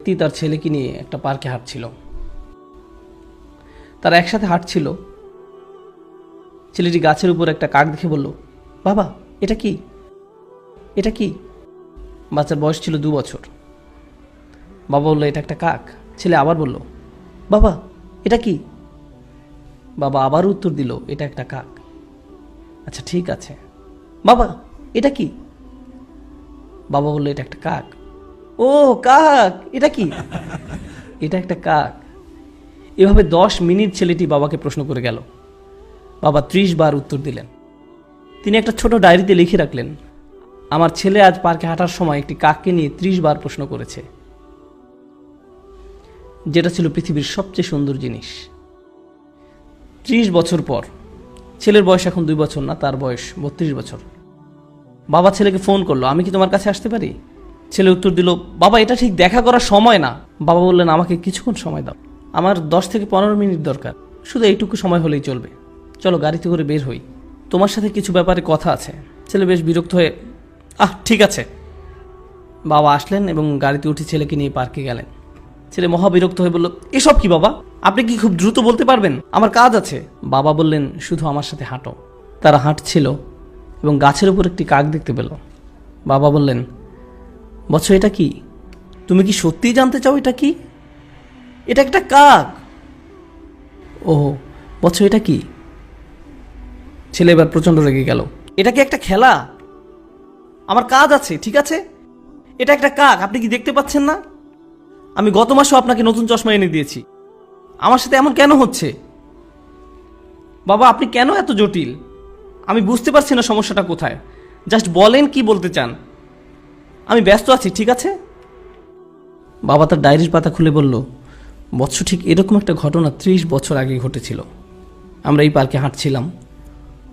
ব্যক্তি তার ছেলেকে নিয়ে একটা পার্কে হাঁটছিল। তারা একসাথে হাঁটছিল। ছেলেটি গাছের উপর একটা কাক দেখে বলল, বাবা এটা কি, এটা কি? বাচ্চার বয়স ছিল 2 বছর। বাবা বলল, এটা একটা কাক। ছেলে আবার বলল, বাবা এটা কি? বাবা আবার উত্তর দিল, এটা একটা কাক। আচ্ছা ঠিক আছে, বাবা এটা কি? বাবা বলল, এটা একটা কাক। ও কাক, এটা কি? এটা একটা কাক। এভাবে 10 মিনিট ছেলেটি বাবাকে প্রশ্ন করে গেল। বাবা 30 বার উত্তর দিলেন। তিনি একটা ছোট ডায়েরিতে লিখে রাখলেন, আমার ছেলে আজ পার্কে হাঁটার সময় একটি কাককে নিয়ে 30 বার প্রশ্ন করেছে, যেটা ছিল পৃথিবীর সবচেয়ে সুন্দর জিনিস। 30 বছর পর, ছেলের বয়স এখন 2 বছর না, তার বয়স 32 বছর। বাবা ছেলেকে ফোন করলো, আমি কি তোমার কাছে আসতে পারি? ছেলে উত্তর দিল, বাবা এটা ঠিক দেখা করার সময় না। বাবা বললেন, আমাকে কিছুক্ষণ সময় দাও, আমার 10 থেকে 15 মিনিট দরকার, শুধু এইটুকু সময় হলেই চলবে। চলো গাড়িতে করে বের হই, তোমার সাথে কিছু ব্যাপারে কথা আছে। ছেলে বেশ বিরক্ত হয়ে, ঠিক আছে। বাবা আসলেন এবং গাড়িতে উঠে ছেলেকে নিয়ে পার্কে গেলেন। ছেলে মহা বিরক্ত হয়ে বলল, এসব কি বাবা, আপনি কি খুব দ্রুত বলতে পারবেন? আমার কাজ আছে। বাবা বললেন, শুধু আমার সাথে হাঁটো। তারা হাঁটছিল এবং গাছের উপর একটি কাক দেখতে পেল। বাবা বললেন, বৎস এটা কি? তুমি কি সত্যিই জানতে চাও এটা কি? এটা একটা কাক। ও বৎস এটা কি? ছেলে এবার প্রচণ্ড রেগে গেল। এটা কি একটা খেলা? আমার কাজ আছে, ঠিক আছে? এটা একটা কাক, আপনি কি দেখতে পাচ্ছেন না? আমি গত মাসেও আপনাকে নতুন চশমা এনে দিয়েছি, আমার সাথে এমন কেন হচ্ছে? বাবা আপনি কেন এত জটিল? আমি বুঝতে পারছি না সমস্যাটা কোথায়। জাস্ট বলেন কি বলতে চান। আমি ব্যস্ত আছি, ঠিক আছে? বাবা তার ডায়েরির পাতা খুলে বলল, বৎস ঠিক এরকম একটা ঘটনা 30 বছর আগে ঘটেছিল। আমরা এই পার্কে হাঁটছিলাম,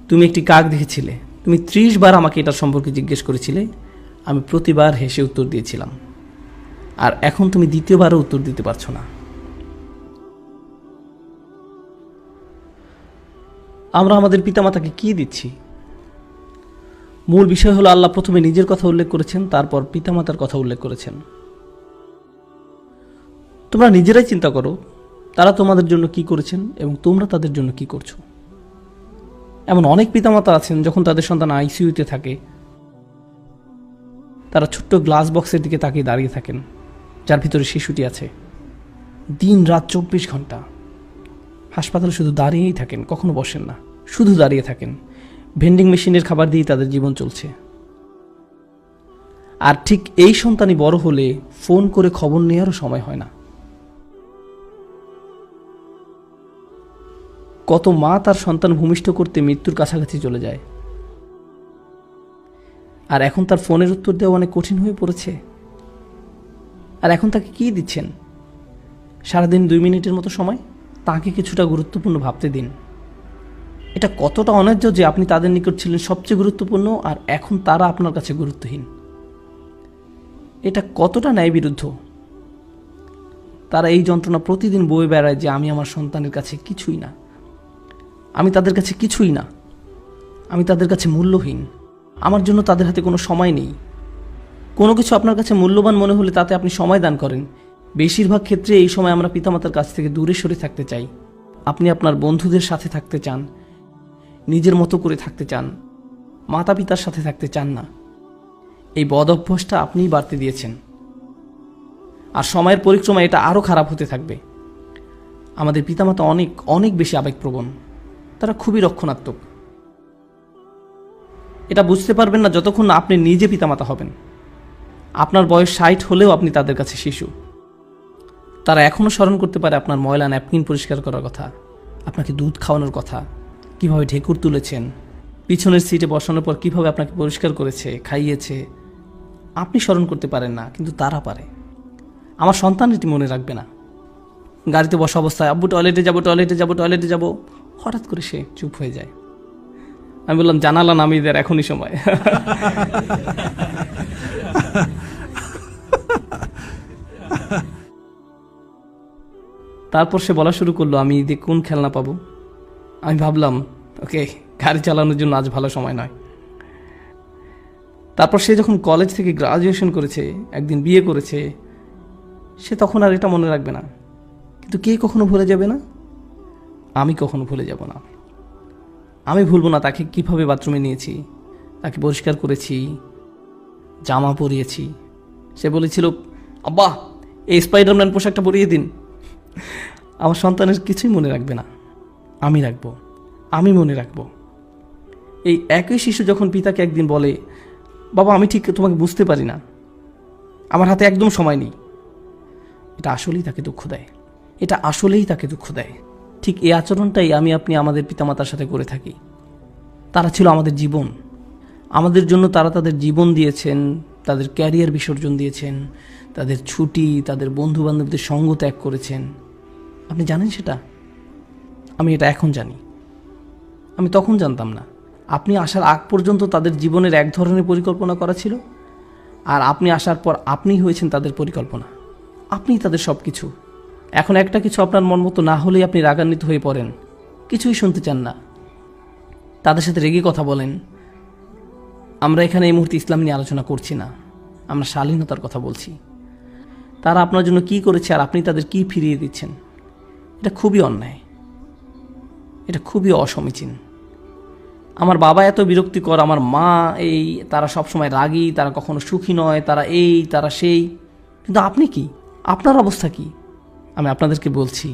তুমি একটি কাক দেখেছিলে। তুমি 30 বার আমাকে এটার সম্পর্কে জিজ্ঞেস করেছিলে, আমি প্রতিবার হেসে উত্তর দিয়েছিলাম। আর এখন তুমি দ্বিতীয়বারও উত্তর দিতে পারছো না। আমরা আমাদের পিতামাতাকে কি দিচ্ছি? মূল বিষয় হলো, আল্লাহ প্রথমে নিজের কথা উল্লেখ করেছেন, তারপর পিতামাতার কথা উল্লেখ করেছেন। তোমরা নিজেরাই চিন্তা করো, তারা তোমাদের জন্য কি করেছেন এবং তোমরা তাদের জন্য কি করছো। এমন অনেক পিতামাতা আছেন, যখন তাদের সন্তান আইসিইউতে থাকে, তারা ছোট্ট গ্লাস বক্সের দিকে তাকিয়ে দাঁড়িয়ে থাকেন, যার ভিতরে শিশুটি আছে। দিন রাত 24 ঘন্টা হাসপাতালে শুধু দাঁড়িয়েই থাকেন, কখনো বসেন না, শুধু দাঁড়িয়ে থাকেন। ভেন্ডিং মেশিনের খাবার দিয়ে তাদের জীবন চলছে। আর ঠিক এই সন্তানই বড় হলে ফোন করে খবর নেওয়ারও সময় হয় না। কত মা তার সন্তান ভূমিষ্ঠ করতে মৃত্যুর কাছাকাছি চলে যায়, আর এখন তার ফোনের উত্তর দেওয়া অনেক কঠিন হয়ে পড়েছে। আর এখন তাকে কি দিচ্ছেন? সারাদিন 2 মিনিটের মতো সময়। তাকে কিছুটা গুরুত্বপূর্ণ ভাবতে দিন। এটা কতটা অন্যায্য যে আপনি তাদের নিকট ছিলেন সবচেয়ে গুরুত্বপূর্ণ, আর এখন তারা আপনার কাছে গুরুত্বহীন। এটা কতটা ন্যায়বিরুদ্ধ। তারা এই যন্ত্রণা প্রতিদিন বয়ে বেড়ায় যে আমি আমার সন্তানের কাছে কিছুই না, আমি তাদের কাছে কিছুই না, আমি তাদের কাছে মূল্যহীন, আমার জন্য তাদের হাতে কোনো সময় নেই। কোনো কিছু আপনার কাছে মূল্যবান মনে হলে তাতে আপনি সময় দান করেন। বেশিরভাগ ক্ষেত্রে এই সময় আমরা পিতামাতার কাছ থেকে দূরে সরে থাকতে চাই। আপনি আপনার বন্ধুদের সাথে থাকতে চান, নিজের মতো করে থাকতে চান, মাতা পিতার সাথে থাকতে চান না। এই বদ অভ্যাসটা আপনিই বাড়তে দিয়েছেন, আর সময়ের পরিক্রমায় এটা আরও খারাপ হতে থাকবে। আমাদের পিতামাতা অনেক অনেক বেশি আবেগপ্রবণ, তারা খুবই রক্ষণাত্মক। এটা বুঝতে পারবেন না যতক্ষণ না আপনি নিজে পিতামাতা হবেন। আপনার বয়স 60 হলেও আপনি তাদের কাছে শিশু। তারা এখনও স্মরণ করতে পারে আপনার ময়লা ন্যাপকিন পরিষ্কার করার কথা, আপনাকে দুধ খাওয়ানোর কথা, কিভাবে ঢেকুর তুলেছেন, পিছনের সিটে বসানোর পর কিভাবে আপনাকে পরিষ্কার করেছে, খাইয়েছে। আপনি স্মরণ করতে পারেন না, কিন্তু তারা পারে। আমার সন্তান এটি মনে রাখবে না। গাড়িতে বসা অবস্থায় আব্বু টয়লেটে যাবো, টয়লেটে যাবো, টয়লেটে যাবো, হঠাৎ করে সে চুপ হয়ে যায়। আমি বললাম, জানালা নামিয়ে দেয়, এখনই সময়। তারপর সে বলা শুরু করলো, আমি ঈদে কোন খেলনা পাবো। আমি ভাবলাম, ওকে, গাড়ি চালানোর জন্য আজ ভালো সময় নয়। তারপর সে যখন কলেজ থেকে গ্রাজুয়েশন করেছে, একদিন বিয়ে করেছে, সে তখন আর এটা মনে রাখবে না। কিন্তু কে কখনো ভুলে যাবে না? আমি কখনো ভুলে যাব না। আমি ভুলবো না তাকে কিভাবে বাথরুমে নিয়েছি, তাকে পরিষ্কার করেছি, জামা পরিয়েছি। সে বলেছিল, আব্বা এই স্পাইডারম্যান পোশাকটা পরিয়ে দিন। আমার সন্তানের কিছুই মনে রাখবে না, আমি রাখবো, আমি মনে রাখবো। এই একই শিশু যখন পিতাকে একদিন বলে, বাবা আমি ঠিক তোমাকে বুঝতে পারি না, আমার হাতে একদম সময় নেই, এটা আসলেই তাকে দুঃখ দেয়, এটা আসলেই তাকে দুঃখ দেয়। ঠিক এই আচরণটাই আমি আপনি আমাদের পিতামাতার সাথে করে থাকি। তারা ছিল আমাদের জীবন, আমাদের জন্য তারা তাদের জীবন দিয়েছেন, তাদের ক্যারিয়ার বিসর্জন দিয়েছেন, তাদের ছুটি, তাদের বন্ধু বান্ধবদের সঙ্গ ত্যাগ করেছেন। আপনি জানেন সেটা? আমি এটা এখন জানি, আমি তখন জানতাম না। আপনি আসার আগ পর্যন্ত তাদের জীবনের এক ধরনের পরিকল্পনা করা ছিল, আর আপনি আসার পর আপনিই হয়েছেন তাদের পরিকল্পনা, আপনিই তাদের সব কিছু। এখন একটা কিছু আপনার মন মতো না হলেই আপনি রাগান্বিত হয়ে পড়েন, কিছুই শুনতে চান না, তাদের সাথে রেগে কথা বলেন। আমরা এখানে এই মুহূর্তে ইসলাম নিয়ে আলোচনা করছি না, আমরা শালীনতার কথা বলছি। তারা আপনার জন্য কি করেছে আর আপনি তাদের কি ফিরিয়ে দিচ্ছেন, এটা খুবই অন্যায়, এটা খুবই অসমীচীন। আমার বাবা এত বিরক্তিকর, আমার মা এই, তারা সবসময় রাগী, তারা কখনো সুখী নয়, তারা এই তারা সেই। কিন্তু আপনি কি, আপনার অবস্থা কি? আমি আপনাদেরকে বলছি,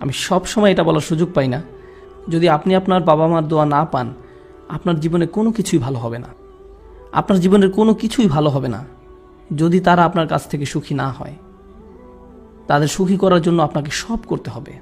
আমি সব সময় এটা বলার সুযোগ পাই না, যদি আপনি আপনার বাবা মার দোয়া না পান, আপনার জীবনে কোনো কিছুই ভালো হবে না। আপনার জীবনের কোনো কিছুই ভালো হবে না যদি তারা আপনার কাছ থেকে সুখী না হয়। তাদের সুখী করার জন্য আপনাকে সব করতে হবে।